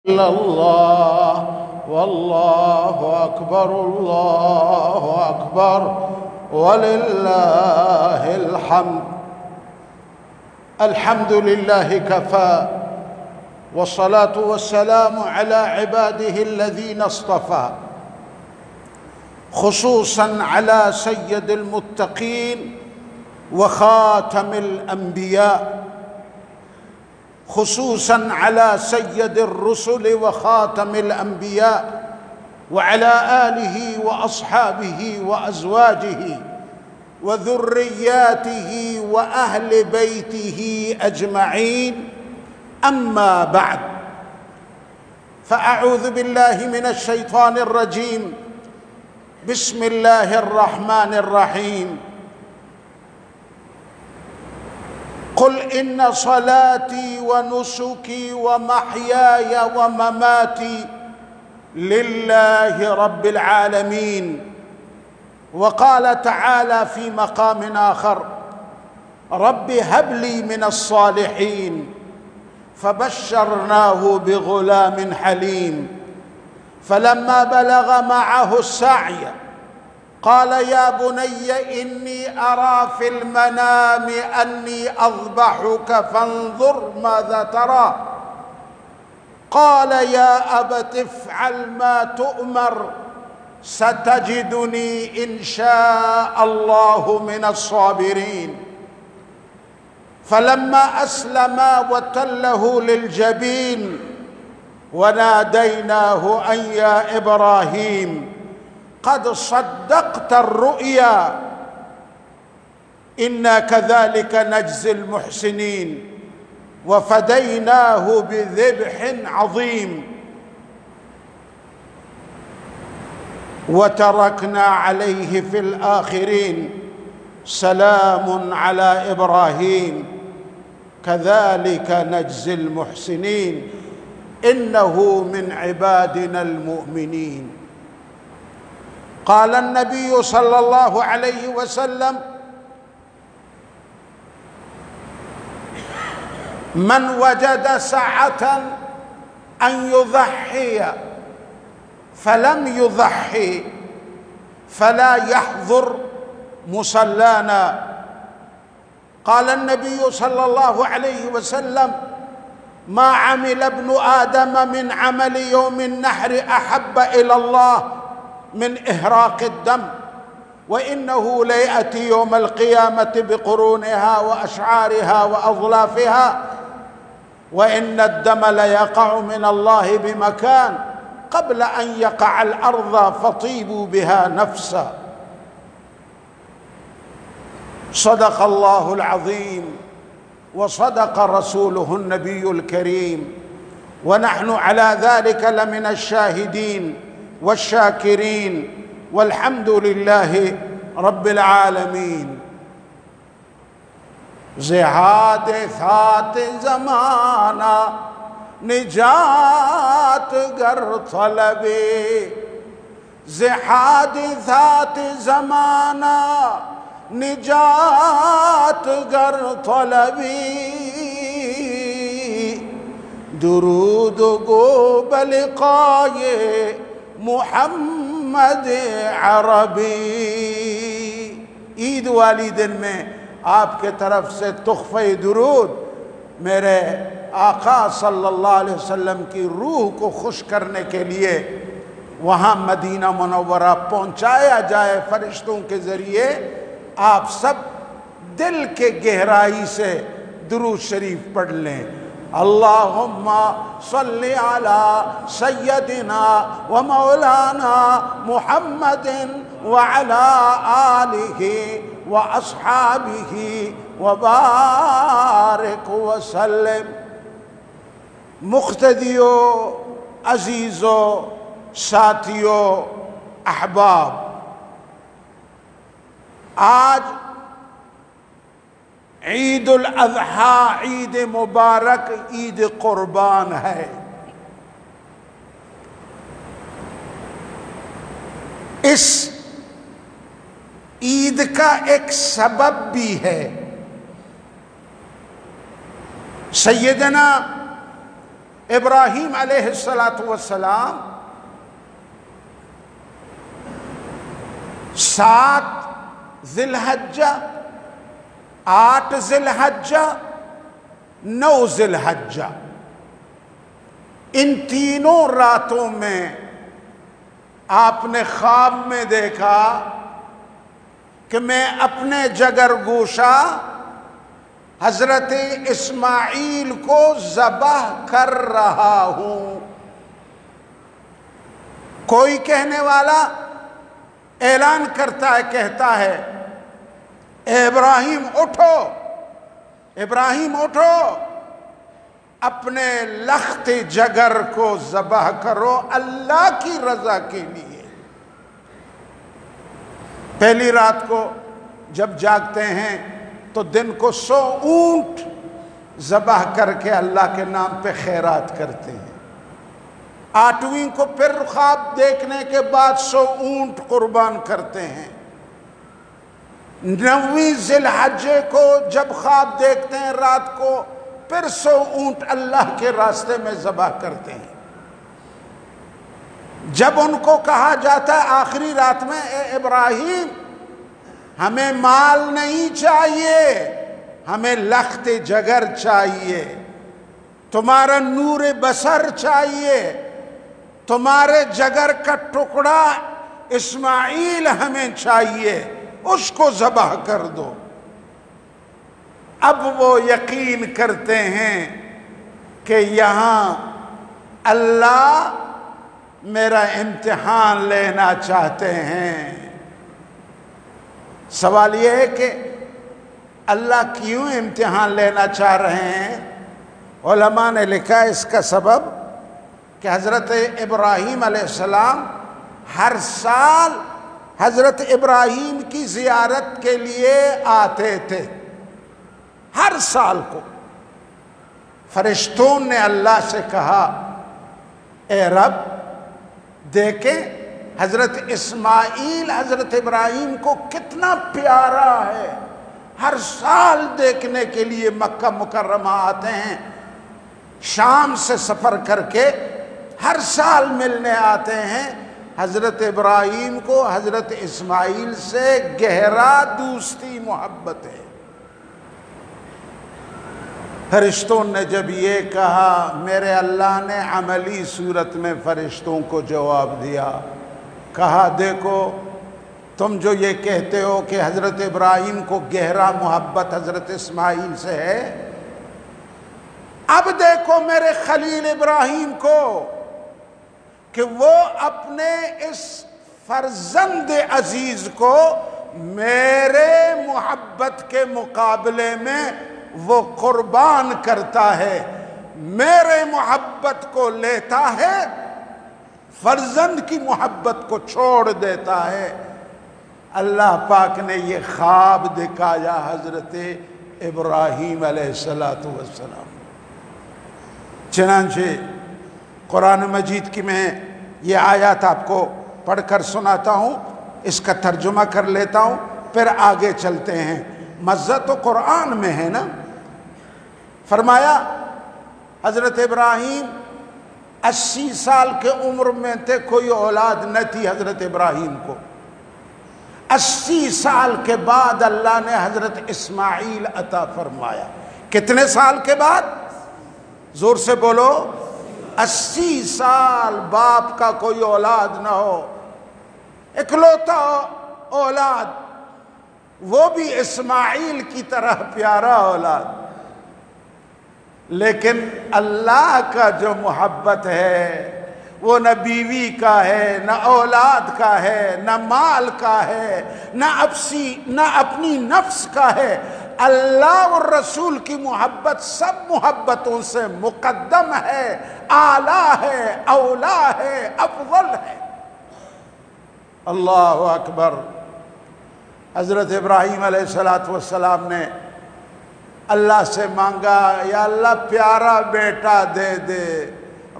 إلا الله والله أكبر الله أكبر ولله الحمد. الحمد لله كفى، والصلاة والسلام على عباده الذين اصطفى، خصوصا على سيد المتقين وخاتم الأنبياء، خصوصا على سيد الرسل وخاتم الأنبياء، وعلى آله وأصحابه وأزواجه وذرياته وأهل بيته أجمعين. أما بعد، فأعوذ بالله من الشيطان الرجيم. بسم الله الرحمن الرحيم. قل إن صلاتي ونسكي ومحياي ومماتي لله رب العالمين. وقال تعالى في مقام آخر: رب هب لي من الصالحين. فبشرناه بغلام حليم. فلما بلغ معه السعي قال: يا بني إني أرى في المنام أني أذبحك فانظر ماذا ترى. قال: يا أبت افعل ما تؤمر، ستجدني إن شاء الله من الصابرين. فلما أسلما وتله للجبين وناديناه أن يا إبراهيم قد صدقت الرؤيا إنا كذلك نجزي المحسنين. وفديناه بذبح عظيم وتركنا عليه في الآخرين: سلام على إبراهيم كذلك نجزي المحسنين إنه من عبادنا المؤمنين. قال النبي صلى الله عليه وسلم: من وجد سعة أن يضحي فلم يضحي فلا يحضر مصلانا. قال النبي صلى الله عليه وسلم: ما عمل ابن آدم من عمل يوم النحر أحب إلى الله من إهراق الدم، وإنه ليأتي يوم القيامة بقرونها وأشعارها وأظلافها، وإن الدم ليقع من الله بمكان قبل أن يقع الأرض فطيبوا بها نفسا. صدق الله العظيم وصدق رسوله النبي الكريم، ونحن على ذلك لمن الشاهدين والشاكرين، والحمد لله رب العالمين. ز حادثات زمانہ نجات گر طلبی، ز حادثات زمانہ نجات گر طلبی، درود گو بلقائے محمد عربی۔ عید والی دن میں آپ کے طرف سے تحفہ درود میرے آقا صلی اللہ علیہ وسلم کی روح کو خوش کرنے کے لیے وہاں مدینہ منورہ پہنچایا جائے فرشتوں کے ذریعے۔ آپ سب دل کے گہرائی سے درود شریف پڑھ لیں: اللہم صلی علی سیدنا و مولانا محمد وعلی آلہ و اصحابہ وبارک وسلم۔ مقتدیوں، عزیزوں، ساتھیوں، احباب، آج عید الاضحیٰ، عید مبارک، عید قربان ہے۔ اس عید کا ایک سبب بھی ہے۔ سیدنا ابراہیم علیہ السلام 7 ذی الحجہ، 8 ذی الحجہ، 9 ذی الحجہ، ان تینوں راتوں میں آپ نے خواب میں دیکھا کہ میں اپنے جگر گوشہ حضرت اسماعیل کو ذبح کر رہا ہوں۔ کوئی کہنے والا اعلان کرتا ہے، کہتا ہے اے ابراہیم اٹھو، ابراہیم اٹھو، اپنے لخت جگر کو ذبح کرو اللہ کی رضا کے لیے۔ پہلی رات کو جب جاگتے ہیں تو دن کو 100 اونٹ ذبح کر کے اللہ کے نام پہ خیرات کرتے ہیں۔ 8ویں کو پھر خواب دیکھنے کے بعد 100 اونٹ قربان کرتے ہیں۔ 9ویں ذی الحجہ کو جب خواب دیکھتے ہیں رات کو پھر 100 اونٹ اللہ کے راستے میں ذبح کرتے ہیں۔ جب ان کو کہا جاتا ہے آخری رات میں اے ابراہیم ہمیں مال نہیں چاہیے، ہمیں لخت جگر چاہیے، تمہارا نور بصر چاہیے، تمہارے جگر کا ٹکڑا اسماعیل ہمیں چاہیے، اس کو ذبح کر دو۔ اب وہ یقین کرتے ہیں کہ یہاں اللہ میرا امتحان لینا چاہتے ہیں۔ سوال یہ ہے کہ اللہ کیوں امتحان لینا چاہ رہے ہیں؟ علماء نے لکھا اس کا سبب کہ حضرت ابراہیم علیہ السلام ہر سال حضرت ابراہیم کی زیارت کے لیے آتے تھے، ہر سال کو۔ فرشتوں نے اللہ سے کہا اے رب دیکھیں حضرت اسماعیل حضرت ابراہیم کو کتنا پیارا ہے، ہر سال دیکھنے کے لیے مکہ مکرمہ آتے ہیں، شام سے سفر کر کے ہر سال ملنے آتے ہیں۔ حضرت ابراہیم کو حضرت اسماعیل سے گہرا دوستی محبت ہے۔ فرشتوں نے جب یہ کہا میرے اللہ نے عملی صورت میں فرشتوں کو جواب دیا، کہا دیکھو تم جو یہ کہتے ہو کہ حضرت ابراہیم کو گہرا محبت حضرت اسماعیل سے ہے، اب دیکھو میرے خلیل ابراہیم کو کہ وہ اپنے اس فرزند عزیز کو میرے محبت کے مقابلے میں وہ قربان کرتا ہے، میرے محبت کو لیتا ہے، فرزند کی محبت کو چھوڑ دیتا ہے۔ اللہ پاک نے یہ خواب دکھایا حضرت ابراہیم علیہ السلام۔ چنانچہ قرآن مجید کی میں یہ آیات آپ کو پڑھ کر سناتا ہوں، اس کا ترجمہ کر لیتا ہوں، پھر آگے چلتے ہیں۔ مزہ تو قرآن میں ہے نا۔ فرمایا حضرت ابراہیم 80 سال کے عمر میں تھے، کوئی اولاد نہ تھی حضرت ابراہیم کو۔ 80 سال کے بعد اللہ نے حضرت اسماعیل عطا فرمایا۔ کتنے سال کے بعد؟ زور سے بولو۔ 80 سال باپ کا کوئی اولاد نہ ہو، اکلوتا اولاد، وہ بھی اسماعیل کی طرح پیارا اولاد۔ لیکن اللہ کا جو محبت ہے وہ نہ بیوی کا ہے، نہ اولاد کا ہے، نہ مال کا ہے، نہ اپنی نفس کا ہے۔ اللہ اور رسول کی محبت سب محبتوں سے مقدم ہے، اعلیٰ ہے، اولا ہے، افضل ہے۔ اللہ اکبر۔ حضرت ابراہیم علیہ السلام نے اللہ سے مانگا یا اللہ پیارا بیٹا دے دے،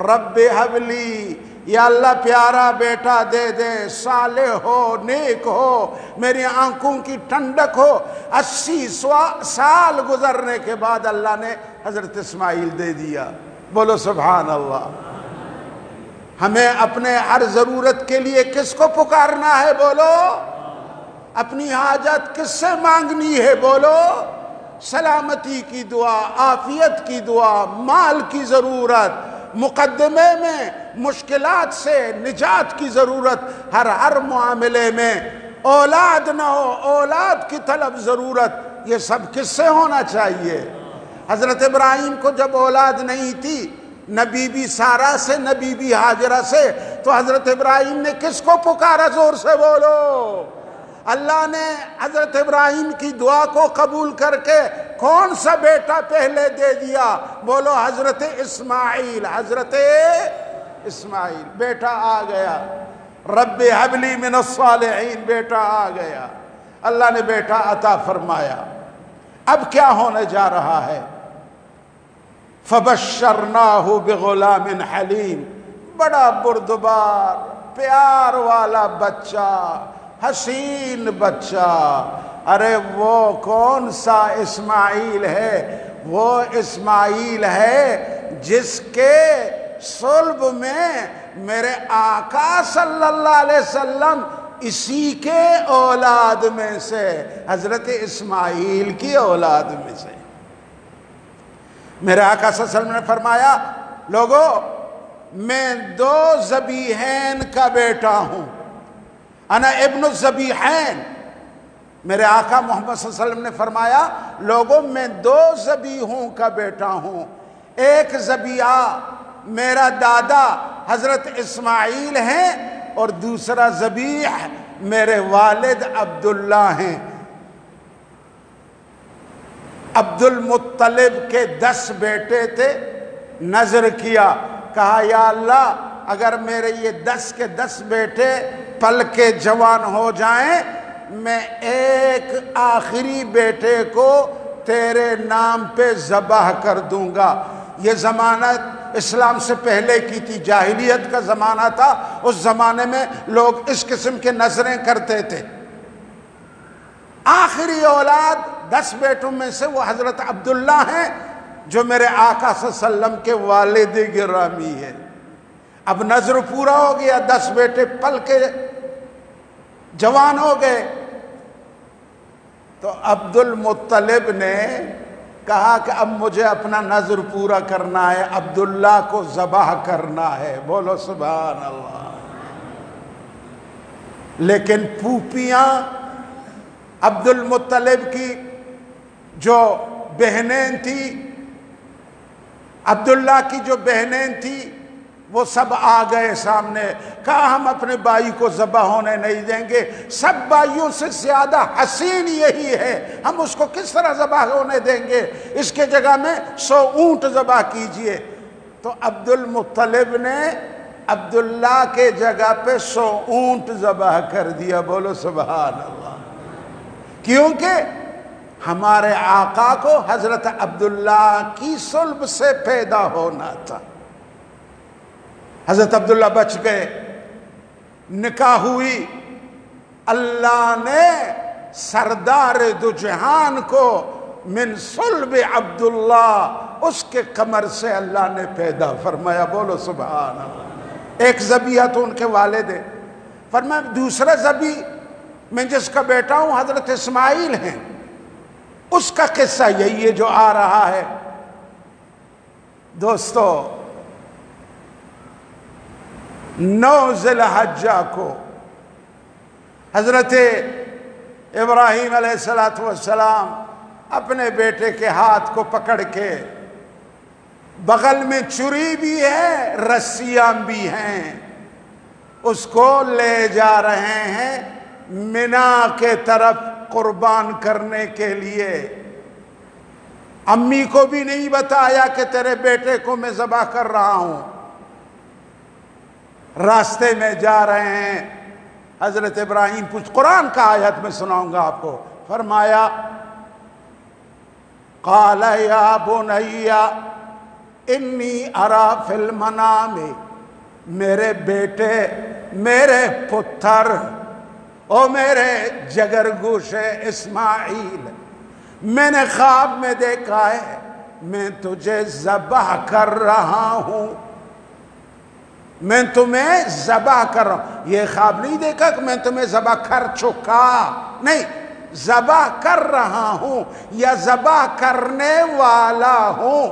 رب حبلی، یا اللہ پیارا بیٹا دے دے، صالح ہو، نیک ہو، میری آنکھوں کی ٹھنڈک ہو۔ 80 سال گزرنے کے بعد اللہ نے حضرت اسماعیل دے دیا۔ بولو سبحان اللہ۔ ہمیں اپنے ہر ضرورت کے لیے کس کو پکارنا ہے؟ بولو۔ اپنی حاجت کس سے مانگنی ہے؟ بولو۔ سلامتی کی دعا، عافیت کی دعا، مال کی ضرورت، مقدمے میں مشکلات سے نجات کی ضرورت، ہر معاملے میں اولاد نہ ہو، اولاد کی طلب ضرورت، یہ سب کس سے ہونا چاہیے؟ حضرت ابراہیم کو جب اولاد نہیں تھی، نہ بی بی سارہ سے نہ بی بی ہاجرہ سے، تو حضرت ابراہیم نے کس کو پکارا؟ زور سے بولو۔ اللہ نے حضرت ابراہیم کی دعا کو قبول کر کے کون سا بیٹا پہلے دے دیا؟ بولو حضرت اسماعیل۔ حضرت اسماعیل بیٹا آ گیا۔ رب ہب لی من الصالحین، بیٹا آ گیا، اللہ نے بیٹا عطا فرمایا۔ اب کیا ہونے جا رہا ہے؟ فبشرناہ بغلام حلیم، بڑا بردبار پیار والا بچہ، حسین بچہ۔ ارے وہ کون سا اسماعیل ہے؟ وہ اسماعیل ہے جس کے صلب میں میرے آقا صلی اللہ علیہ وسلم اسی کے اولاد میں سے، حضرت اسماعیل کی اولاد میں سے۔ میرے آقا صلی اللہ علیہ وسلم نے فرمایا، لوگو میں 2 ذبیحین کا بیٹا ہوں، انا ابن الذبیحین۔ میرے آقا محمد صلی اللہ علیہ وسلم نے فرمایا، لوگوں میں 2 ذبیحوں کا بیٹا ہوں، ایک ذبیحہ میرا دادا حضرت اسماعیل ہیں، اور دوسرا ذبیح میرے والد عبداللہ ہیں۔ عبد المطلب کے 10 بیٹے تھے، نذر کیا، کہا یا اللہ اگر میرے یہ 10 کے 10 بیٹے پل کے جوان ہو جائیں، میں ایک آخری بیٹے کو تیرے نام پہ ذبح کر دوں گا۔ یہ زمانہ اسلام سے پہلے کی تھی، جاہلیت کا زمانہ تھا، اس زمانے میں لوگ اس قسم کے نذریں کرتے تھے۔ آخری اولاد 10 بیٹوں میں سے وہ حضرت عبداللہ ہیں، جو میرے آقا صلی اللہ علیہ وسلم کے والد گرامی ہے۔ اب نذر پورا ہو گیا، 10 بیٹے پل کے جوان ہو گئے، تو عبد المطلب نے کہا کہ اب مجھے اپنا نذر پورا کرنا ہے، عبداللہ کو ذبح کرنا ہے۔ بولو سبحان اللہ۔ لیکن پھوپھیاں عبد المطلب کی جو بہنیں تھیں، عبداللہ کی جو بہنیں تھیں، وہ سب آ گئے سامنے، کہا ہم اپنے بھائی کو ذبح ہونے نہیں دیں گے، سب بھائیوں سے زیادہ حسین یہی ہے، ہم اس کو کس طرح ذبح ہونے دیں گے؟ اس کے جگہ میں 100 اونٹ ذبح کیجئے۔ تو عبد المطلب نے عبداللہ کے جگہ پہ 100 اونٹ ذبح کر دیا۔ بولو سبحان اللہ۔ کیونکہ ہمارے آقا کو حضرت عبداللہ کی صلب سے پیدا ہونا تھا۔ حضرت عبداللہ بچ گئے، نکاح ہوئی، اللہ نے سردار دو جہان کو من صلب عبداللہ، اس کے کمر سے اللہ نے پیدا فرمایا۔ بولو سبحان اللہ۔ ایک ذبیحہ تو ان کے والد ہیں، فرمایا دوسرا ذبیح میں جس کا بیٹا ہوں حضرت اسماعیل ہیں، اس کا قصہ یہی ہے جو آ رہا ہے۔ دوستو، 9 ذی الحجہ کو حضرت ابراہیم علیہ السلام اپنے بیٹے کے ہاتھ کو پکڑ کے، بغل میں چھری بھی ہے، رسیاں بھی ہیں، اس کو لے جا رہے ہیں منا کے طرف قربان کرنے کے لیے۔ امی کو بھی نہیں بتایا کہ تیرے بیٹے کو میں ذبح کر رہا ہوں۔ راستے میں جا رہے ہیں، حضرت ابراہیم قرآن کا آیت میں سناؤں گا آپ کو، فرمایا قال یا بنی انی ارا فی المنام، میرے بیٹے، میرے پتر، او میرے جگر گوشے اسماعیل، میں نے خواب میں دیکھا ہے میں تجھے ذبح کر رہا ہوں، میں تمہیں ذبح کر رہا ہوں۔ یہ خواب نہیں دیکھا کہ میں تمہیں ذبح کر چکا، نہیں، ذبح کر رہا ہوں یا ذبح کرنے والا ہوں۔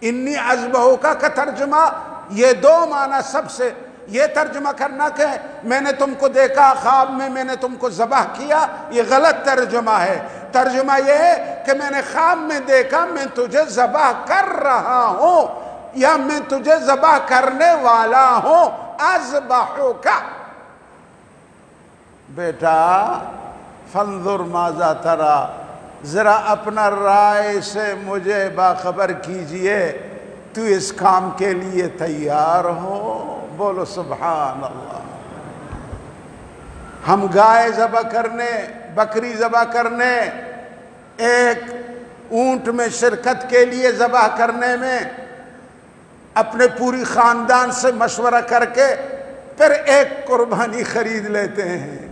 انی اذبحک کا ترجمہ، یہ دو معنی سب سے، یہ ترجمہ کرنا کہ میں نے تم کو دیکھا خواب میں نے تم کو ذبح کیا، یہ غلط ترجمہ ہے۔ ترجمہ یہ ہے کہ میں نے خواب میں دیکھا میں تجھے ذبح کر رہا ہوں یا میں تجھے ذبح کرنے والا ہوں۔ اذبحک، بیٹا فانظر ماذا تری، ذرا اپنا رائے سے مجھے باخبر کیجئے، تو اس کام کے لیے تیار ہو؟ بولو سبحان اللہ۔ ہم گائے ذبح کرنے، بکری ذبح کرنے، ایک اونٹ میں شرکت کے لیے ذبح کرنے میں اپنے پوری خاندان سے مشورہ کر کے پھر ایک قربانی خرید لیتے ہیں۔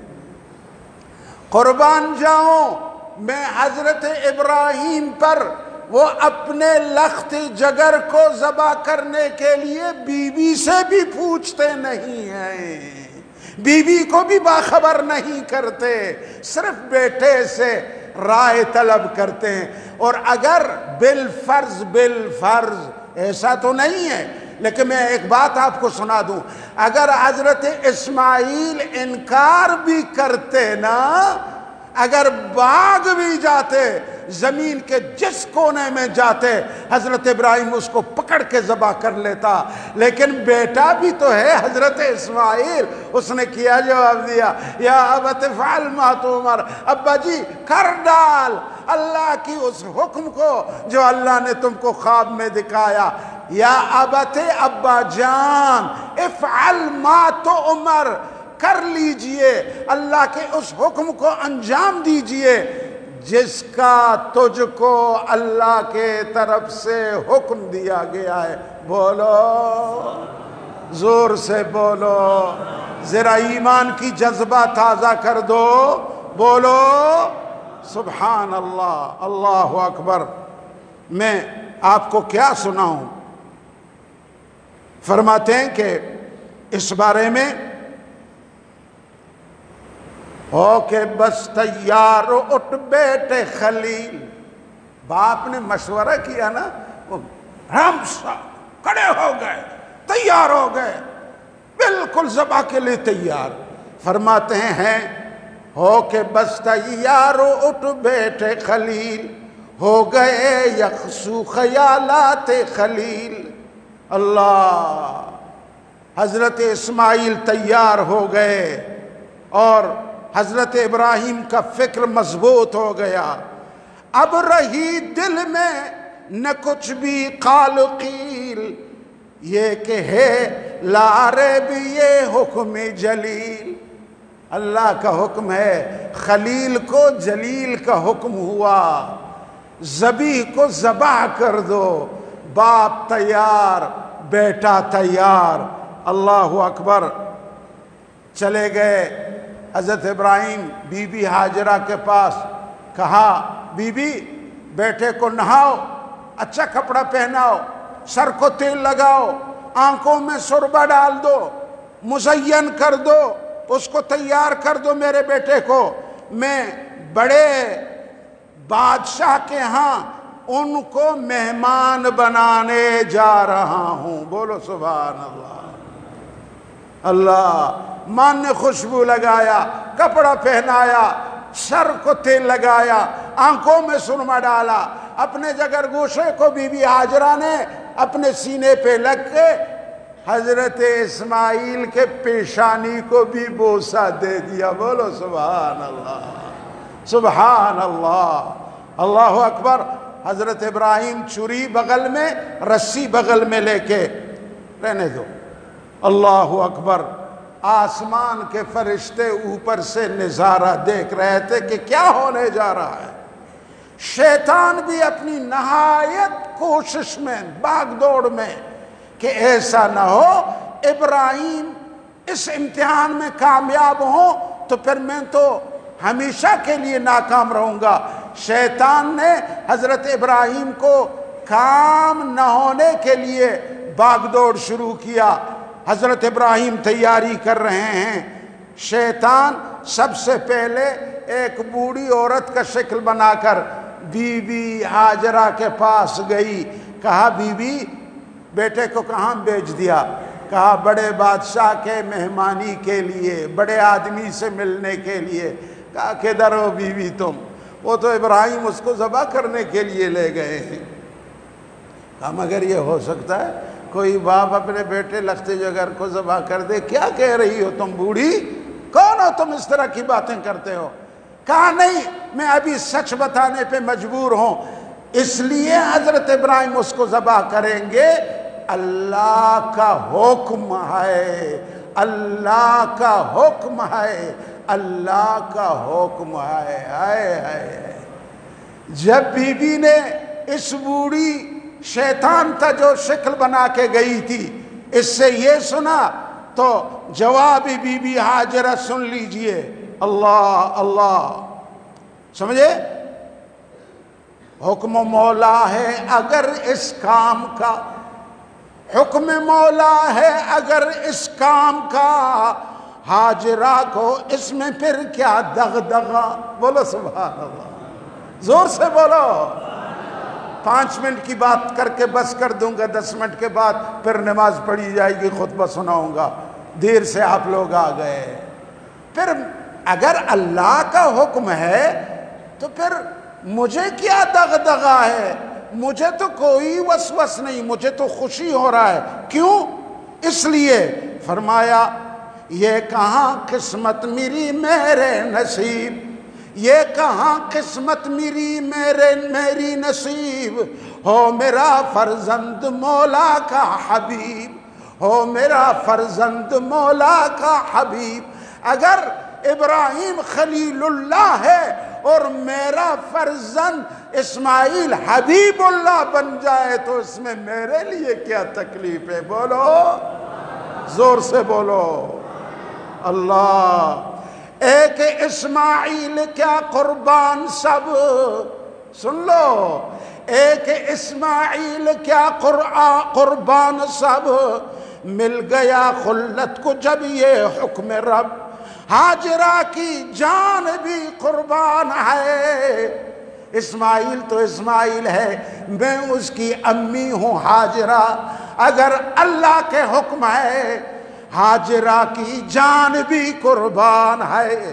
قربان جاؤں میں حضرت ابراہیم پر وہ اپنے لخت جگر کو ذبح کرنے کے لیے بیوی سے بھی پوچھتے نہیں ہیں، بیوی کو بھی باخبر نہیں کرتے، صرف بیٹے سے رائے طلب کرتے ہیں۔ اور اگر بالفرض ایسا تو نہیں ہے، لیکن میں ایک بات آپ کو سنا دوں، اگر حضرت اسماعیل انکار بھی کرتے نا، اگر باغ بھی جاتے، زمین کے جس کونے میں جاتے، حضرت ابراہیم اس کو پکڑ کے ذبح کر لیتا، لیکن بیٹا بھی تو ہے حضرت اسماعیل، اس نے کیا جواب دیا، یا ابت افعل ما تؤمر، ابا جی کر ڈال اللہ کی اس حکم کو جو اللہ نے تم کو خواب میں دکھایا۔ یا ابت، ابا جان، افعل ما تؤمر، کر لیجئے اللہ کے اس حکم کو انجام دیجئے جس کا تجھ کو اللہ کے طرف سے حکم دیا گیا ہے۔ بولو، زور سے بولو، ذرا ایمان کی جذبہ تازہ کر دو، بولو سبحان اللہ، اللہ اکبر۔ میں آپ کو کیا سناؤں؟ فرماتے ہیں کہ اس بارے میں ہو کہ بس تیار اٹھ بیٹے خلیل، باپ نے مشورہ کیا نا، وہ رمسا کھڑے ہو گئے، تیار ہو گئے، بالکل ذبح کے لیے تیار۔ فرماتے ہیں ہو کہ بس تیار اٹھ بیٹے خلیل، ہو گئے یکسو خیالات خلیل۔ اللہ، حضرت اسماعیل تیار ہو گئے اور حضرت ابراہیم کا فکر مضبوط ہو گیا۔ اب رہی دل میں نہ کچھ بھی قال قیل، یہ کہ ہے لا ریب یہ حکم جلیل، اللہ کا حکم ہے، خلیل کو جلیل کا حکم ہوا، ذبیح کو ذبح کر دو، باپ تیار، بیٹا تیار۔ اللہ اکبر۔ چلے گئے حضرت ابراہیم بی بی ہاجرہ کے پاس، کہا بی بی بیٹے کو نہاؤ، اچھا کپڑا پہناؤ، سر کو تیل لگاؤ، آنکھوں میں سربہ ڈال دو، مزین کر دو، اس کو تیار کر دو میرے بیٹے کو، میں بڑے بادشاہ کے ہاں ان کو مہمان بنانے جا رہا ہوں۔ بولو سبحان اللہ۔ اللہ، ماں نے خوشبو لگایا، کپڑا پہنایا، سر کو تیل لگایا، آنکھوں میں سرما ڈالا، اپنے جگر گوشے کو بی بی ہاجرہ نے اپنے سینے پہ لگ کے حضرت اسماعیل کے پیشانی کو بھی بوسہ دے دیا۔ بولو سبحان اللہ، سبحان اللہ، اللہ اکبر۔ حضرت ابراہیم چھری بغل میں، رسی بغل میں لے کے، رہنے دو، اللہ اکبر۔ آسمان کے فرشتے اوپر سے نظارہ دیکھ رہے تھے کہ کیا ہونے جا رہا ہے۔ شیطان بھی اپنی نہایت کوشش میں، بھاگ دوڑ میں، کہ ایسا نہ ہو ابراہیم اس امتحان میں کامیاب ہوں تو پھر میں تو ہمیشہ کے لیے ناکام رہوں گا، شیطان نے حضرت ابراہیم کو کام نہ ہونے کے لیے باغ دوڑ شروع کیا۔ حضرت ابراہیم تیاری کر رہے ہیں، شیطان سب سے پہلے ایک بوڑھی عورت کا شکل بنا کر بی بی ہاجرہ کے پاس گئی۔ کہا بی بی بیٹے کو کہاں بھیج دیا؟ کہا بڑے بادشاہ کے مہمانی کے لیے، بڑے آدمی سے ملنے کے لیے۔ کہا کدھر ہو بی بی تم؟ وہ تو ابراہیم اس کو ذبح کرنے کے لیے لے گئے ہیں۔ کہا مگر یہ ہو سکتا ہے کوئی باپ اپنے بیٹے لخت جگر کو ذبح کر دے؟ کیا کہہ رہی ہو تم بوڑھی؟ کون ہو تم اس طرح کی باتیں کرتے ہو؟ کہا نہیں، میں ابھی سچ بتانے پہ مجبور ہوں، اس لیے حضرت ابراہیم اس کو ذبح کریں گے، اللہ کا حکم ہے، اللہ کا حکم ہے، اللہ کا حکم ہے۔ ہائے جب بی بی نے اس بوڑھی شیطان تھا جو شکل بنا کے گئی تھی اس سے یہ سنا تو جواب بی بی ہاجرہ سن لیجئے، اللہ اللہ، سمجھے؟ حکم مولا ہے اگر اس کام کا، حکم مولا ہے اگر اس کام کا، ہاجرہ کو اس میں پھر کیا دغدغہ؟ بولو سبحان اللہ، زور سے بولو۔ 5 منٹ کی بات کر کے بس کر دوں گا، 10 منٹ کے بعد پھر نماز پڑھی جائے گی، خطبہ سناؤں گا، دیر سے آپ لوگ آ گئے۔ پھر اگر اللہ کا حکم ہے تو پھر مجھے کیا دغدغہ ہے؟ مجھے تو کوئی وسوس نہیں، مجھے تو خوشی ہو رہا ہے۔ کیوں؟ اس لیے فرمایا یہ کہاں قسمت میری میرے نصیب، یہ کہاں قسمت میری نصیب، ہو میرا فرزند مولا کا حبیب، ہو میرا فرزند مولا کا حبیب۔ اگر ابراہیم خلیل اللہ ہے اور میرا فرزند اسماعیل حبیب اللہ بن جائے تو اس میں میرے لیے کیا تکلیف ہے؟ بولو زور سے بولو اللہ۔ ایک اسماعیل کیا قربان سب، سن لو، ایک اسماعیل کیا قربان سب، مل گیا خلت کو جب یہ حکم رب، ہاجرہ کی جان بھی قربان ہے۔ اسماعیل تو اسماعیل ہے، میں اس کی امی ہوں ہاجرہ، اگر اللہ کے حکم ہے ہاجرہ کی جان بھی قربان ہے،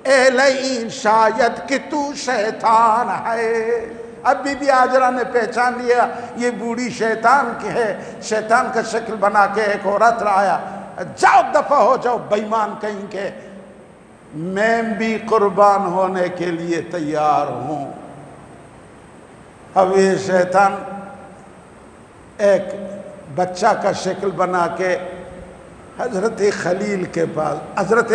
اے لئین شاید کہ تو شیطان ہے۔ اب بی بی ہاجرہ نے پہچان لیا یہ بوڑھی شیطان کی ہے، شیطان کا شکل بنا کے ایک عورت لایا، جاؤ دفع ہو جاؤ بیمان کہیں کے، میں بھی قربان ہونے کے لیے تیار ہوں۔ اب یہ شیطان ایک بچہ کا شکل بنا کے حضرت خلیل کے پاس، حضرت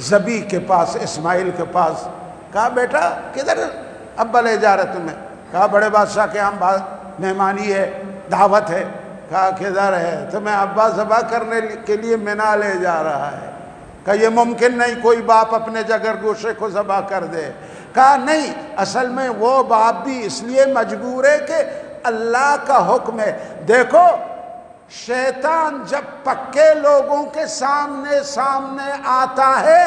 ذبی کے پاس، اسماعیل کے پاس، کہا بیٹا کدھر ابا لے جا رہے تمہیں؟ کہا بڑے بادشاہ کے ہم مہمانی ہے، دعوت ہے۔ کہا کدھر ہے؟ تمہیں ابا ذبح کرنے کے لیے منا لے جا رہا ہے۔ کہا یہ ممکن نہیں، کوئی باپ اپنے جگر گوشے کو ذبح کر دے۔ کہا نہیں، اصل میں وہ باپ بھی اس لیے مجبور ہے کہ اللہ کا حکم ہے۔ دیکھو شیطان جب پکے لوگوں کے سامنے آتا ہے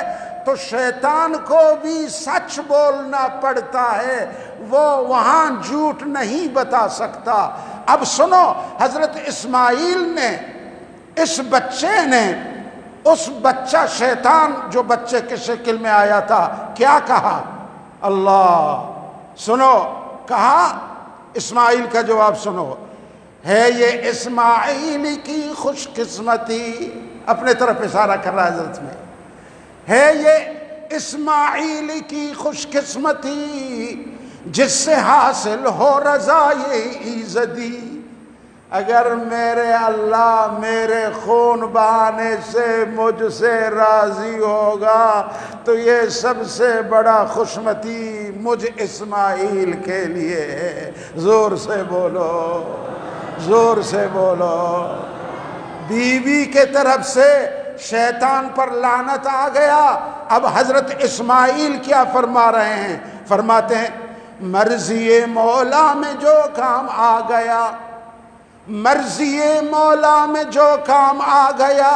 تو شیطان کو بھی سچ بولنا پڑتا ہے، وہ وہاں جھوٹ نہیں بتا سکتا۔ اب سنو، حضرت اسماعیل نے، اس بچے نے، اس بچہ شیطان جو بچے کے شکل میں آیا تھا کیا کہا؟ اللہ سنو، کہا اسماعیل کا جواب سنو، ہے یہ اسماعیل کی خوش قسمتی، اپنے طرف اشارہ کر رہا ہے حضرت میں، ہے یہ اسماعیل کی خوش قسمتی جس سے حاصل ہو رضائے ایزدی۔ اگر میرے اللہ میرے خون بہانے سے مجھ سے راضی ہوگا تو یہ سب سے بڑا خوشمتی مجھ اسماعیل کے لیے ہے۔ زور سے بولو، زور سے بولو۔ بیوی کے طرف سے شیطان پر لعنت آ گیا۔ اب حضرت اسماعیل کیا فرما رہے ہیں؟ فرماتے ہیں مرضی مولا میں جو کام آ گیا، مرضی مولا میں جو کام آ گیا،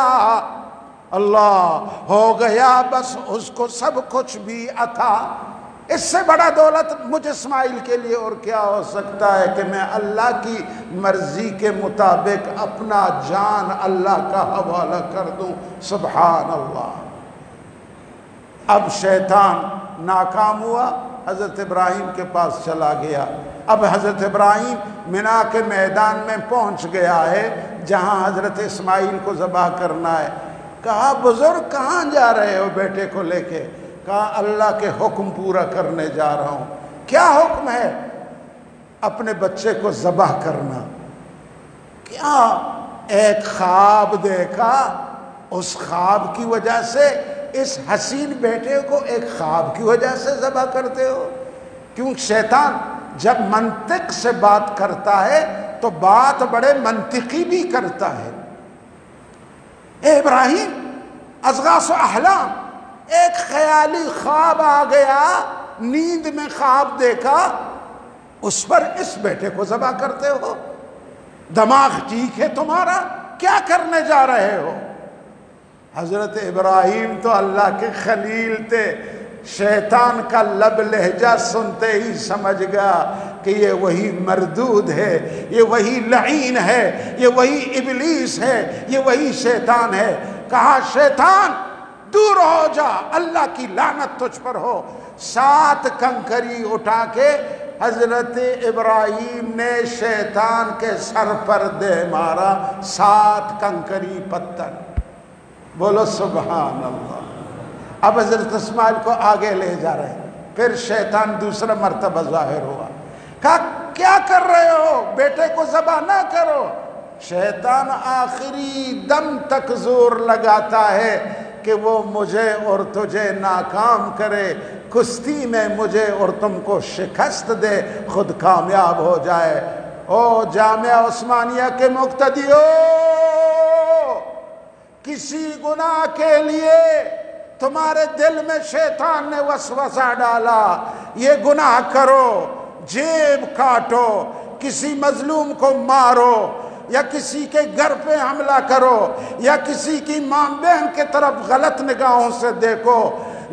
اللہ ہو گیا بس اس کو سب کچھ بھی عطا۔ اس سے بڑا دولت مجھ اسماعیل کے لیے اور کیا ہو سکتا ہے کہ میں اللہ کی مرضی کے مطابق اپنا جان اللہ کا حوالہ کر دوں۔ سبحان اللہ۔ اب شیطان ناکام ہوا، حضرت ابراہیم کے پاس چلا گیا۔ اب حضرت ابراہیم منا کے میدان میں پہنچ گیا ہے جہاں حضرت اسماعیل کو ذبح کرنا ہے۔ کہا بزرگ کہاں جا رہے ہو بیٹے کو لے کے؟ کہا اللہ کے حکم پورا کرنے جا رہا ہوں۔ کیا حکم ہے؟ اپنے بچے کو ذبح کرنا۔ کیا ایک خواب دیکھا، اس خواب کی وجہ سے اس حسین بیٹے کو ایک خواب کی وجہ سے ذبح کرتے ہو؟ کیوں شیطان جب منطق سے بات کرتا ہے تو بات بڑے منطقی بھی کرتا ہے۔ اے ابراہیم، اضغاث و احلام، ایک خیالی خواب آ گیا، نیند میں خواب دیکھا، اس پر اس بیٹے کو ذبح کرتے ہو؟ دماغ ٹھیک ہے تمہارا؟ کیا کرنے جا رہے ہو؟ حضرت ابراہیم تو اللہ کے خلیل تھے، شیطان کا لب لہجہ سنتے ہی سمجھ گیا کہ یہ وہی مردود ہے، یہ وہی لعین ہے، یہ وہی ابلیس ہے، یہ وہی شیطان ہے۔ کہا شیطان دور ہو جا، اللہ کی لعنت تجھ پر ہو۔ 7 کنکری اٹھا کے حضرت ابراہیم نے شیطان کے سر پر دے مارا، 7 کنکری پتھر۔ بولو سبحان اللہ۔ اب حضرت اسماعیل کو آگے لے جا رہے ہیں، پھر شیطان دوسرا مرتبہ ظاہر ہوا۔ کہا کیا کر رہے ہو؟ بیٹے کو ذبح نہ کرو۔ شیطان آخری دم تک زور لگاتا ہے کہ وہ مجھے اور تجھے ناکام کرے، کشتی میں مجھے اور تم کو شکست دے، خود کامیاب ہو جائے۔ او جامعہ عثمانیہ کے مقتدیو، کسی گناہ کے لیے تمہارے دل میں شیطان نے وسوسہ ڈالا، یہ گناہ کرو، جیب کاٹو، کسی مظلوم کو مارو، یا کسی کے گھر پہ حملہ کرو، یا کسی کی ماں بہن کے طرف غلط نگاہوں سے دیکھو،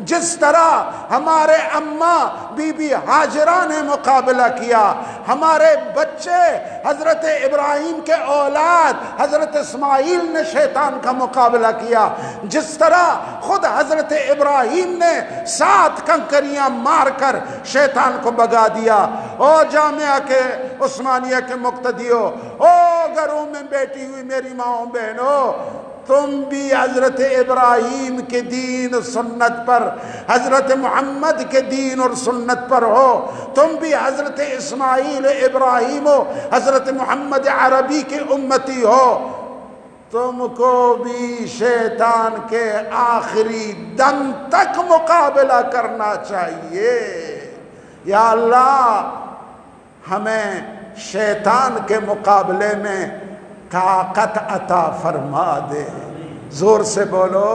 جس طرح ہمارے اماں بی بی ہاجرہ نے مقابلہ کیا، ہمارے بچے حضرت ابراہیم کے اولاد حضرت اسماعیل نے شیطان کا مقابلہ کیا، جس طرح خود حضرت ابراہیم نے 7 کنکریاں مار کر شیطان کو بھگا دیا۔ او جامعہ کے عثمانیہ کے مقتدیوں، او گھروں میں بیٹھی ہوئی میری ماؤں بہنوں، تم بھی حضرت ابراہیم کے دین سنت پر، حضرت محمد کے دین اور سنت پر ہو، تم بھی حضرت اسماعیل ابراہیم ہو، حضرت محمد عربی کے امتی ہو، تم کو بھی شیطان کے آخری دم تک مقابلہ کرنا چاہیے۔ یا اللہ ہمیں شیطان کے مقابلے میں طاقت عطا فرما دے۔ زور سے بولو،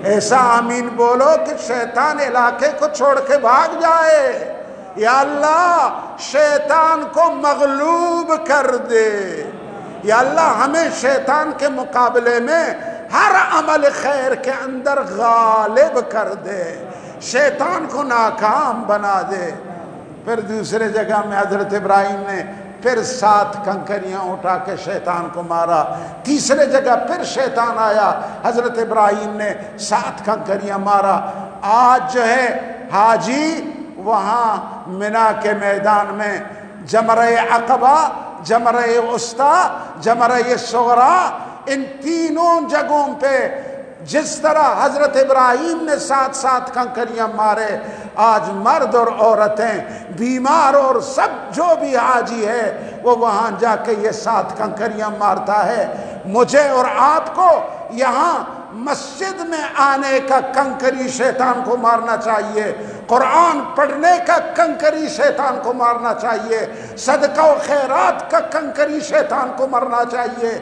ایسا آمین بولو کہ شیطان علاقے کو چھوڑ کے بھاگ جائے۔ یا اللہ شیطان کو مغلوب کر دے۔ یا اللہ ہمیں شیطان کے مقابلے میں ہر عمل خیر کے اندر غالب کر دے، شیطان کو ناکام بنا دے۔ پھر دوسرے جگہ میں حضرت ابراہیم نے پھر 7 کنکریاں اٹھا کے شیطان کو مارا۔ تیسرے جگہ پھر شیطان آیا، حضرت ابراہیم نے 7 کنکریاں مارا۔ آج جو ہے حاجی وہاں منا کے میدان میں جمرہ عقبہ، جمرہ وسطیٰ، جمرہ صغریٰ، ان تینوں جگہوں پہ جس طرح حضرت ابراہیم نے 7 کنکریاں مارے، آج مرد اور عورتیں، بیمار اور سب جو بھی حاجی ہے وہ وہاں جا کے یہ 7 کنکریاں مارتا ہے۔ مجھے اور آپ کو یہاں مسجد میں آنے کا کنکری شیطان کو مارنا چاہیے، قرآن پڑھنے کا کنکری شیطان کو مارنا چاہیے، صدقہ و خیرات کا کنکری شیطان کو مرنا چاہیے۔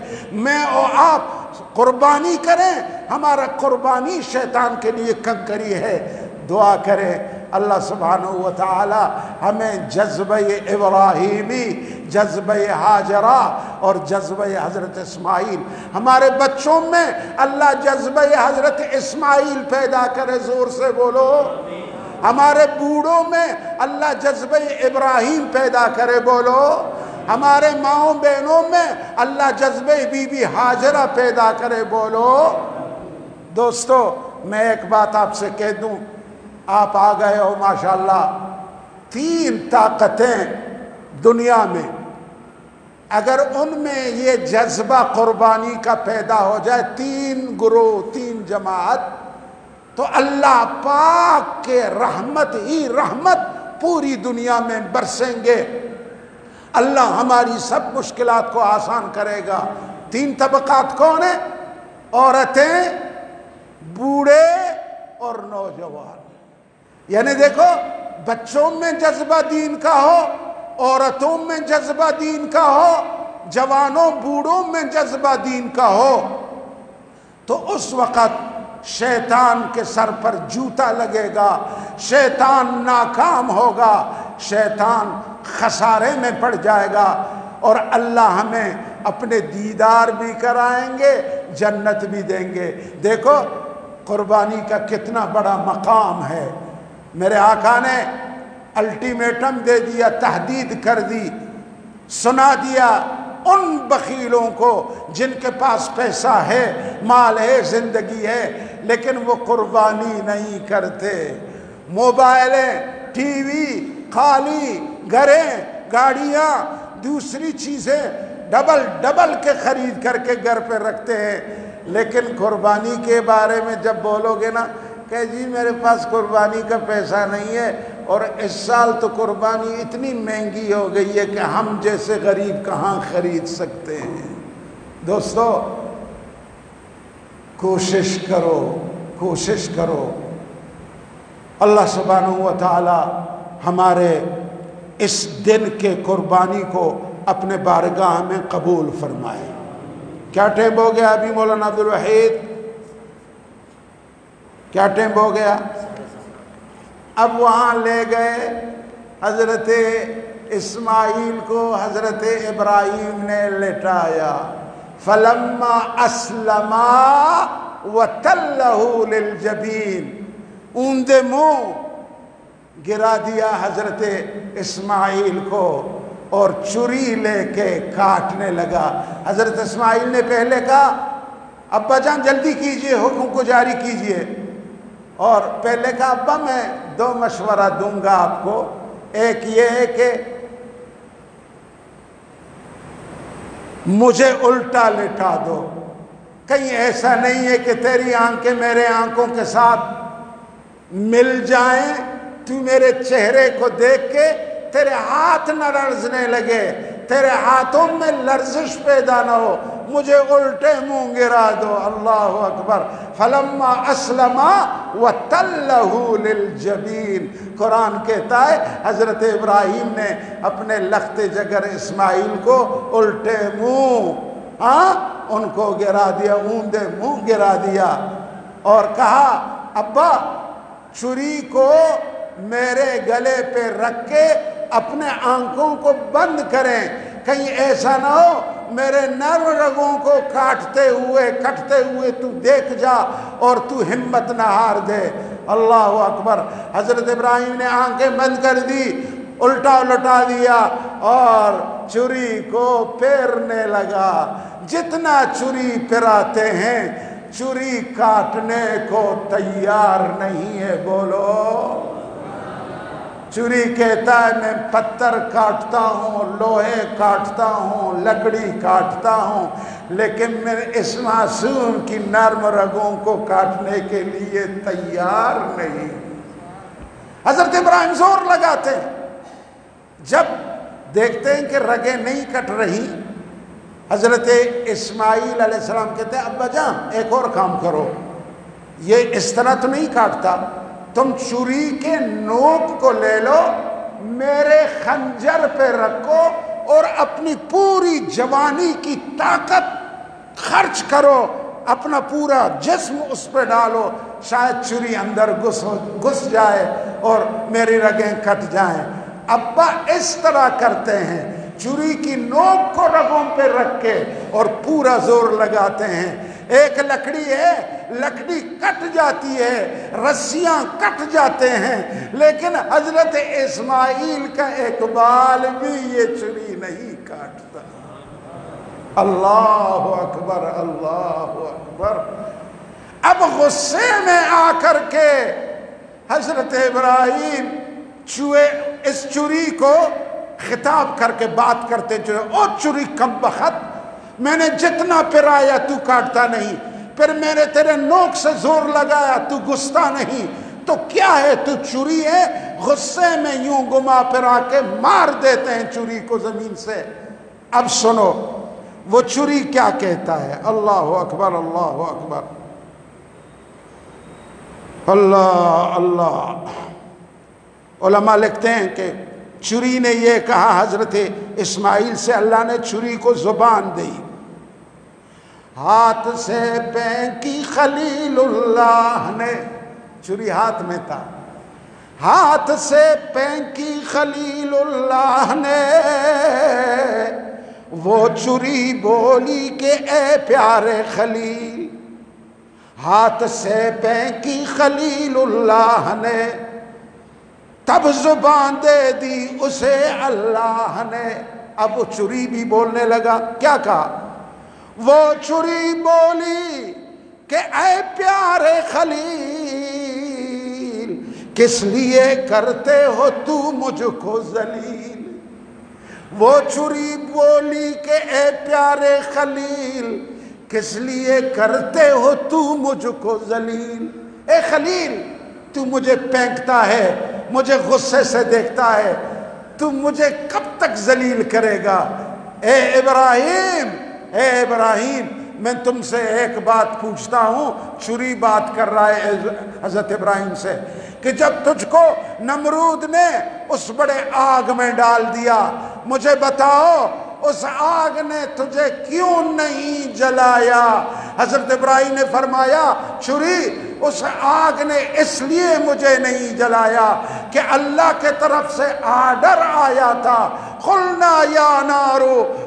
میں اور آپ قربانی کریں، ہمارا قربانی شیطان کے لیے کنکری ہے۔ دعا کریں اللہ سبحانہ و تعالی ہمیں جذبہ ابراہیمی، جذبہ ہاجرہ اور جذبہ حضرت اسماعیل، ہمارے بچوں میں اللہ جذبہ حضرت اسماعیل پیدا کرے، زور سے بولو، ہمارے بوڑھوں میں اللہ جذبہ ابراہیم پیدا کرے، بولو، ہمارے ماؤں بہنوں میں اللہ جذبہ بی بی ہاجرہ پیدا کرے، بولو۔ دوستو میں ایک بات آپ سے کہہ دوں، آپ آ گئے ہو ماشاءاللہ، 3 طاقتیں دنیا میں، اگر ان میں یہ جذبہ قربانی کا پیدا ہو جائے، 3 گروہ، 3 جماعت، تو اللہ پاک کے رحمت ہی رحمت پوری دنیا میں برسیں گے، اللہ ہماری سب مشکلات کو آسان کرے گا۔ 3 طبقات کون ہیں؟ عورتیں، بوڑھے اور نوجوان۔ یعنی دیکھو، بچوں میں جذبہ دین کا ہو، عورتوں میں جذبہ دین کا ہو، جوانوں بوڑھوں میں جذبہ دین کا ہو، تو اس وقت شیطان کے سر پر جوتا لگے گا، شیطان ناکام ہوگا، شیطان خسارے میں پڑ جائے گا، اور اللہ ہمیں اپنے دیدار بھی کرائیں گے، جنت بھی دیں گے۔ دیکھو قربانی کا کتنا بڑا مقام ہے۔ میرے آقا نے الٹیمیٹم دے دیا، تحدید کر دی، سنا دیا ان بخیلوں کو جن کے پاس پیسہ ہے، مال ہے، زندگی ہے، لیکن وہ قربانی نہیں کرتے، موبائلیں، ٹی وی، خالی گھریں، گاڑیاں، دوسری چیزیں ڈبل کے خرید کر کے گھر پہ رکھتے ہیں، لیکن قربانی کے بارے میں جب بولو گے نا کہ جی میرے پاس قربانی کا پیسہ نہیں ہے، اور اس سال تو قربانی اتنی مہنگی ہو گئی ہے کہ ہم جیسے غریب کہاں خرید سکتے ہیں۔ دوستو کوشش کرو، اللہ سبحانہ و تعالی ہمارے اس دن کے قربانی کو اپنے بارگاہ میں قبول فرمائے۔ کیا ٹائم ہو گیا ابھی مولانا عبدالوحید؟ کیا ٹائم ہو گیا؟ اب وہاں لے گئے حضرت اسماعیل کو، حضرت ابراہیم نے لٹایا، فلما اسلما وتلہ للجبین، اوندے منہ گرا دیا حضرت اسماعیل کو، اور چری لے کے کاٹنے لگا۔ حضرت اسماعیل نے پہلے کہا ابا جان جلدی کیجئے، حکم کو جاری کیجئے، اور پہلے کہا ابا میں 2 مشورہ دوں گا آپ کو، ایک یہ ہے کہ مجھے الٹا لٹا دو، کہیں ایسا نہیں ہے کہ تیری آنکھیں میرے آنکھوں کے ساتھ مل جائیں، تو میرے چہرے کو دیکھ کے تیرے ہاتھ نہ لرزنے لگے، تیرے ہاتھوں میں لرزش پیدا نہ ہو، مجھے الٹے منہ گرا دو۔ اللہ اکبر۔ فلما اسلما وتلہ للجبین، قرآن کہتا ہے حضرت ابراہیم نے اپنے لخت جگر اسماعیل کو الٹے منہ ان کو گرا دیا، اوندے منہ گرا دیا، اور کہا ابا چھری کو میرے گلے پہ رکھ کے اپنے آنکھوں کو بند کریں، کہیں ایسا نہ ہو میرے نرم رگوں کو کٹتے ہوئے تو دیکھ جا اور تو ہمت نہ ہار دے۔ اللہ اکبر۔ حضرت ابراہیم نے آنکھیں بند کر دی، الٹا لٹا دیا اور چھری کو پھیرنے لگا۔ جتنا چھری پھراتے ہیں چھری کاٹنے کو تیار نہیں ہے، بولو۔ چھری کہتا ہے میں پتھر کاٹتا ہوں، لوہے کاٹتا ہوں، لکڑی کاٹتا ہوں، لیکن میں اس معصوم کی نرم رگوں کو کاٹنے کے لیے تیار نہیں۔ حضرت ابراہیم زور لگاتے ہیں، جب دیکھتے ہیں کہ رگیں نہیں کٹ رہی، حضرت اسماعیل علیہ السلام کہتے ہیں ابا جان ایک اور کام کرو، یہ اس طرح تو نہیں کاٹتا، تم چھری کے نوک کو لے لو، میرے خنجر پہ رکھو اور اپنی پوری جوانی کی طاقت خرچ کرو، اپنا پورا جسم اس پہ ڈالو، شاید چھری اندر گھس جائے اور میری رگیں کٹ جائیں۔ ابا اس طرح کرتے ہیں، چھری کی نوک کو رگوں پہ رکھ کے اور پورا زور لگاتے ہیں۔ ایک لکڑی ہے، لکڑی کٹ جاتی ہے، رسیاں کٹ جاتے ہیں، لیکن حضرت اسماعیل کا ایک بال بھی یہ چھری نہیں کاٹتا۔ اللہ اکبر، اللہ اکبر۔ اب غصے میں آ کر کے حضرت ابراہیم اس چھری کو خطاب کر کے بات کرتے چلے، او چھری کم بخت، میں نے جتنا پرایا تو کاٹتا نہیں، پھر میں نے تیرے نوک سے زور لگایا تو گھستا نہیں، تو کیا ہے، تو چھری ہے؟ غصے میں یوں گما پھرا کے مار دیتے ہیں چھری کو زمین سے۔ اب سنو وہ چھری کیا کہتا ہے۔ اللہ اکبر، اللہ اکبر، اللہ اللہ۔ علماء لکھتے ہیں کہ چھری نے یہ کہا حضرت اسماعیل سے، اللہ نے چھری کو زبان دی، ہاتھ سے پھینکی خلیل اللہ نے، چھری ہاتھ میں تھا، ہاتھ سے پھینکی خلیل اللہ نے، وہ چھری بولی کہ اے پیارے خلیل، ہاتھ سے پھینکی خلیل اللہ نے، تب زبان دے دی اسے اللہ نے۔ اب وہ چھری بھی بولنے لگا، کیا کہا؟ وہ چھری بولی کہ اے پیارے خلیل، کس لیے کرتے ہو تو مجھ کو ذلیل؟ وہ چھری بولی کہ اے پیارے خلیل، کس لیے کرتے ہو تو مجھ کو ذلیل؟ اے خلیل، تو مجھے پھینکتا ہے، مجھے غصے سے دیکھتا ہے، تو مجھے کب تک ذلیل کرے گا؟ اے ابراہیم، اے ابراہیم، میں تم سے ایک بات پوچھتا ہوں۔ چھری بات کر رہا ہے حضرت ابراہیم سے کہ جب تجھ کو نمرود نے اس بڑے آگ میں ڈال دیا، مجھے بتاؤ اس آگ نے تجھے کیوں نہیں جلایا؟ حضرت ابراہیم نے فرمایا، چھری، اس آگ نے اس لیے مجھے نہیں جلایا کہ اللہ کے طرف سے آرڈر آیا تھا، قلنا یا نار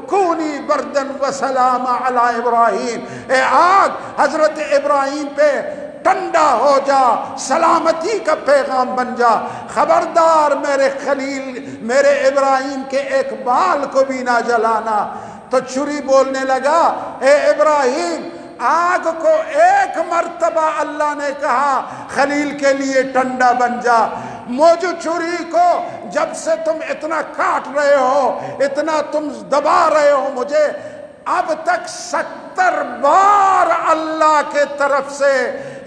کونی بردن وسلام علی ابراہیم، اے آگ حضرت ابراہیم پہ ٹھنڈا ہو جا، سلامتی کا پیغام بن جا، خبردار میرے خلیل، میرے ابراہیم کے ایک بال کو بھی نہ جلانا۔ تو چھری بولنے لگا، اے ابراہیم، آگ کو ایک مرتبہ اللہ نے کہا خلیل کے لیے ٹھنڈا بن جا، مجھ چھری کو جب سے تم اتنا کاٹ رہے ہو، اتنا تم دبا رہے ہو مجھے، اب تک 70 بار اللہ کے طرف سے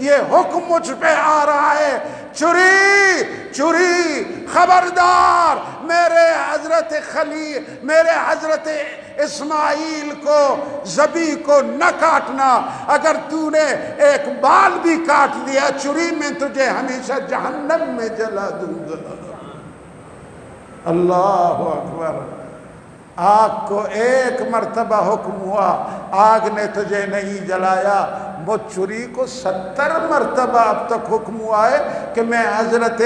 یہ حکم مجھ پہ آ رہا ہے، چھری چھری، خبردار میرے حضرت خلیل، میرے حضرت اسماعیل کو، ذبیح کو نہ کاٹنا، اگر تو نے ایک بال بھی کاٹ دیا چھری میں تجھے ہمیشہ جہنم میں جلا دوں گا۔ اللہ اکبر۔ آگ کو ایک مرتبہ حکم ہوا، آگ نے تجھے نہیں جلایا، مجھ چھری کو 70 مرتبہ اب تک حکم ہوا ہے کہ میں حضرت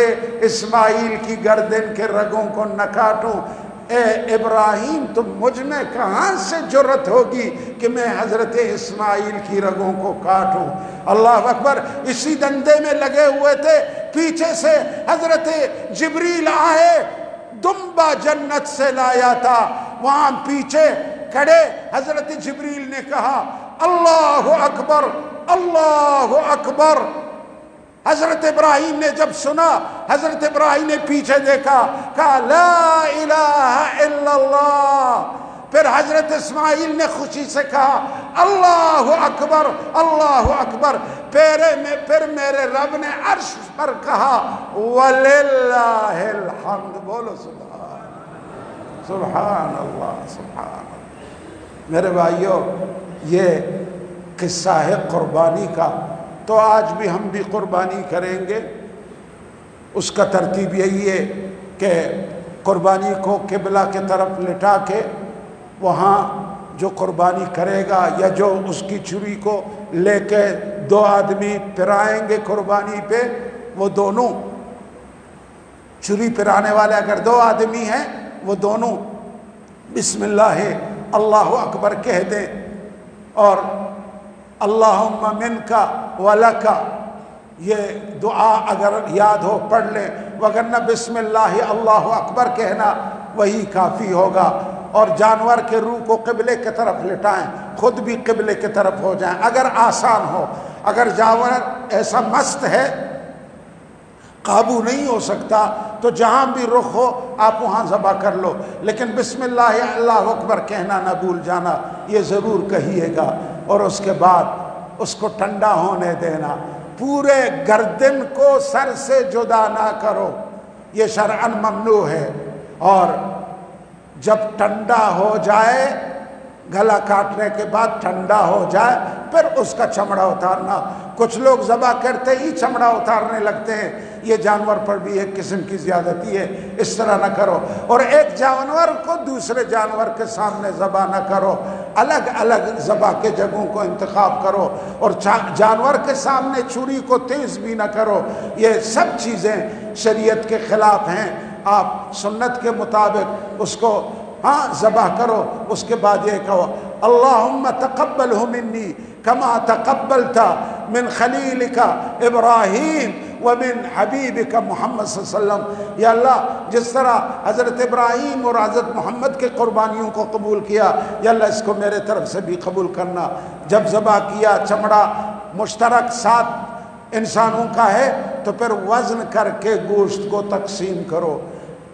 اسماعیل کی گردن کے رگوں کو نہ کاٹوں۔ اے ابراہیم، تم مجھ میں کہاں سے جرت ہوگی کہ میں حضرت اسماعیل کی رگوں کو کاٹوں؟ اللہ اکبر۔ اسی دندے میں لگے ہوئے تھے، پیچھے سے حضرت جبریل آئے، دمبا جنت سے لایا تھا، وہاں پیچھے کھڑے حضرت جبریل نے کہا اللہ اکبر، اللہ اکبر۔ حضرت ابراہیم نے جب سنا، حضرت ابراہیم نے پیچھے دیکھا، کہا لا الہ الا اللہ۔ پھر حضرت اسماعیل نے خوشی سے کہا اللہ اکبر، اللہ اکبر۔ پھر میرے رب نے عرش پر کہا وَلِلَّهِ الْحَمْدُ، بولو سبحان اللہ، سبحان اللہ۔ میرے بھائیو، یہ قصہ ہے قربانی کا، تو آج بھی ہم بھی قربانی کریں گے۔ اس کا ترتیب یہی ہے کہ قربانی کو قبلہ کی طرف لٹا کے وہاں جو قربانی کرے گا یا جو اس کی چھری کو لے کے دو آدمی پھرائیں گے قربانی پہ، وہ دونوں چھری پھرانے والے اگر دو آدمی ہیں وہ دونوں بسم اللہ اللہ اکبر کہہ دیں اور اللہم منکا ولکا یہ دعا اگر یاد ہو پڑھ لیں، وگرنہ بسم اللہ اللہ اکبر کہنا وہی کافی ہوگا۔ اور جانور کے روح کو قبلے کی طرف لٹائیں، خود بھی قبلے کی طرف ہو جائیں اگر آسان ہو۔ اگر جانور ایسا مست ہے قابو نہیں ہو سکتا تو جہاں بھی رخ ہو آپ وہاں ذبح کر لو، لیکن بسم اللہ اللہ اکبر کہنا نہ بھول جانا، یہ ضرور کہیے گا۔ اور اس کے بعد اس کو ٹھنڈا ہونے دینا، پورے گردن کو سر سے جدا نہ کرو، یہ شرعاً ممنوع ہے۔ اور جب ٹھنڈا ہو جائے، گلا کاٹنے کے بعد ٹھنڈا ہو جائے، پھر اس کا چمڑا اتارنا۔ کچھ لوگ ذبح کرتے ہی چمڑا اتارنے لگتے ہیں، یہ جانور پر بھی ایک قسم کی زیادتی ہے، اس طرح نہ کرو۔ اور ایک جانور کو دوسرے جانور کے سامنے ذبح نہ کرو، الگ الگ ذبح کے جگہوں کو انتخاب کرو۔ اور جانور کے سامنے چھری کو تیز بھی نہ کرو، یہ سب چیزیں شریعت کے خلاف ہیں۔ آپ سنت کے مطابق اس کو ذبح کرو۔ اس کے بعد یہ کہو اللہم تقبلہ منی کما تقبلتا من خلیلک ابراہیم ومن حبیبک محمد صلی اللہ علیہ وسلم، یا اللہ جس طرح حضرت ابراہیم اور حضرت محمد کے قربانیوں کو قبول کیا، یا اللہ اس کو میرے طرف سے بھی قبول کرنا۔ جب ذبح کیا، چمڑا مشترک 7 انسانوں کا ہے تو پھر وزن کر کے گوشت کو تقسیم کرو،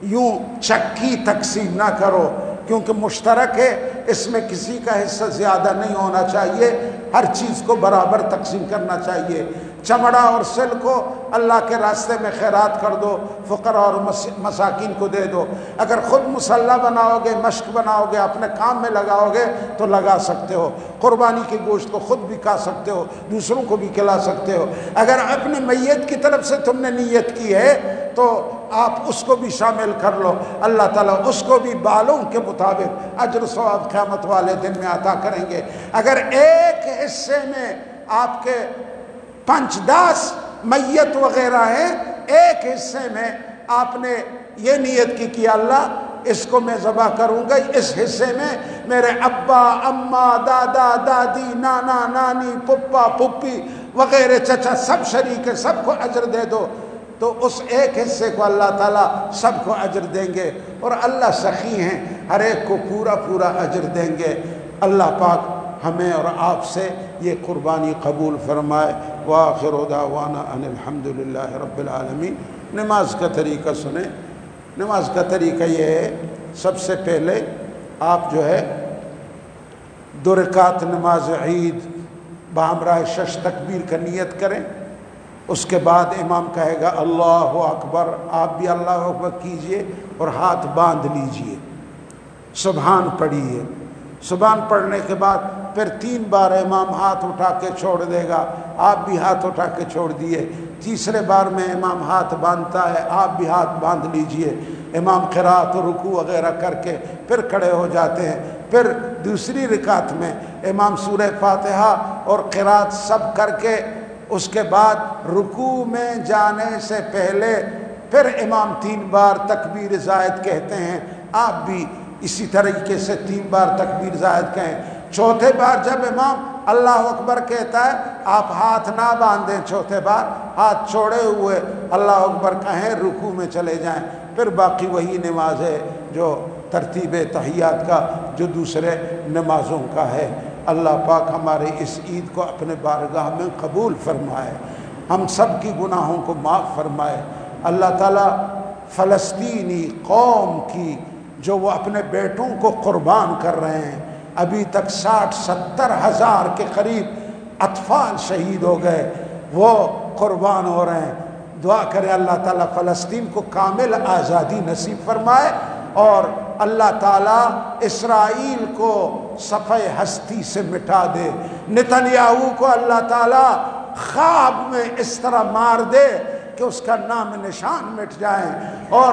یوں چکی تقسیم نہ کرو، کیونکہ مشترک ہے، اس میں کسی کا حصہ زیادہ نہیں ہونا چاہیے، ہر چیز کو برابر تقسیم کرنا چاہیے۔ چمڑا اور سل کو اللہ کے راستے میں خیرات کر دو، فقراء اور مساکین کو دے دو۔ اگر خود مسلح بناؤ گے، مشق بناؤ گے، اپنے کام میں لگاؤ گے تو لگا سکتے ہو۔ قربانی کے گوشت کو خود بھی کھا سکتے ہو، دوسروں کو بھی کھلا سکتے ہو۔ اگر اپنے میت کی طرف سے تم نے نیت کی ہے تو آپ اس کو بھی شامل کر لو، اللہ تعالیٰ اس کو بھی بالوں کے مطابق اجر و ثواب قیامت والے دن میں عطا کریں گے۔ اگر ایک حصے میں آپ کے 5-10 میت وغیرہ ہیں، ایک حصے میں آپ نے یہ نیت کی کہ اللہ اس کو میں ذبح کروں گا، اس حصے میں میرے ابا، اماں، دادا، دادی، نانا، نانی، پپا، پپی وغیرہ چچا سب شریک ہیں، سب کو اجر دے دو، تو اس ایک حصے کو اللہ تعالیٰ سب کو اجر دیں گے۔ اور اللہ سخی ہیں، ہر ایک کو پورا پورا اجر دیں گے۔ اللہ پاک ہمیں اور آپ سے یہ قربانی قبول فرمائے۔ وآخر دعوانا ان الحمدللہ رب العالمین۔ نماز کا طریقہ سنیں۔ نماز کا طریقہ یہ ہے، سب سے پہلے آپ جو ہے 2 رکعت نماز عید بہمراہ شش تکبیر کا نیت کریں۔ اس کے بعد امام کہے گا اللہ اکبر، آپ بھی اللہ اکبر کیجئے اور ہاتھ باندھ لیجئے، سبحان پڑھیے۔ سبحان پڑھنے کے بعد پھر 3 بار امام ہاتھ اٹھا کے چھوڑ دے گا، آپ بھی ہاتھ اٹھا کے چھوڑ دیے۔ تیسرے بار میں امام ہاتھ باندھتا ہے، آپ بھی ہاتھ باندھ لیجئے۔ امام قرات و رکوع وغیرہ کر کے پھر کھڑے ہو جاتے ہیں۔ پھر دوسری رکعت میں امام سورہ فاتحہ اور قرات سب کر کے اس کے بعد رکوع میں جانے سے پہلے پھر امام 3 بار تکبیر زائد کہتے ہیں، آپ بھی اسی طریقے سے 3 بار تکبیر زائد کہیں۔ چوتھے بار جب امام اللہ اکبر کہتا ہے آپ ہاتھ نہ باندھیں، چوتھے بار ہاتھ چھوڑے ہوئے اللہ اکبر کہیں، رکوع میں چلے جائیں۔ پھر باقی وہی نماز ہے جو ترتیب تحیات کا جو دوسرے نمازوں کا ہے۔ اللہ پاک ہمارے اس عید کو اپنے بارگاہ میں قبول فرمائے، ہم سب کی گناہوں کو معاف فرمائے۔ اللہ تعالیٰ فلسطینی قوم کی جو وہ اپنے بیٹوں کو قربان کر رہے ہیں، ابھی تک 60-70 ہزار کے قریب اطفال شہید ہو گئے، وہ قربان ہو رہے ہیں۔ دعا کریں اللہ تعالیٰ فلسطین کو کامل آزادی نصیب فرمائے، اور اللہ تعالیٰ اسرائیل کو صفحہ ہستی سے مٹا دے۔ نتنیاہو کو اللہ تعالیٰ خواب میں اس طرح مار دے کہ اس کا نام نشان مٹ جائیں، اور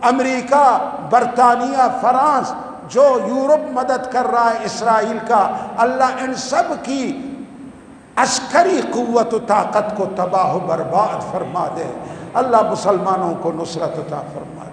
امریکہ، برطانیہ، فرانس جو یورپ مدد کر رہا ہے اسرائیل کا، اللہ ان سب کی عسکری قوت و طاقت کو تباہ و برباد فرما دے، اللہ مسلمانوں کو نصرت عطا فرما دے۔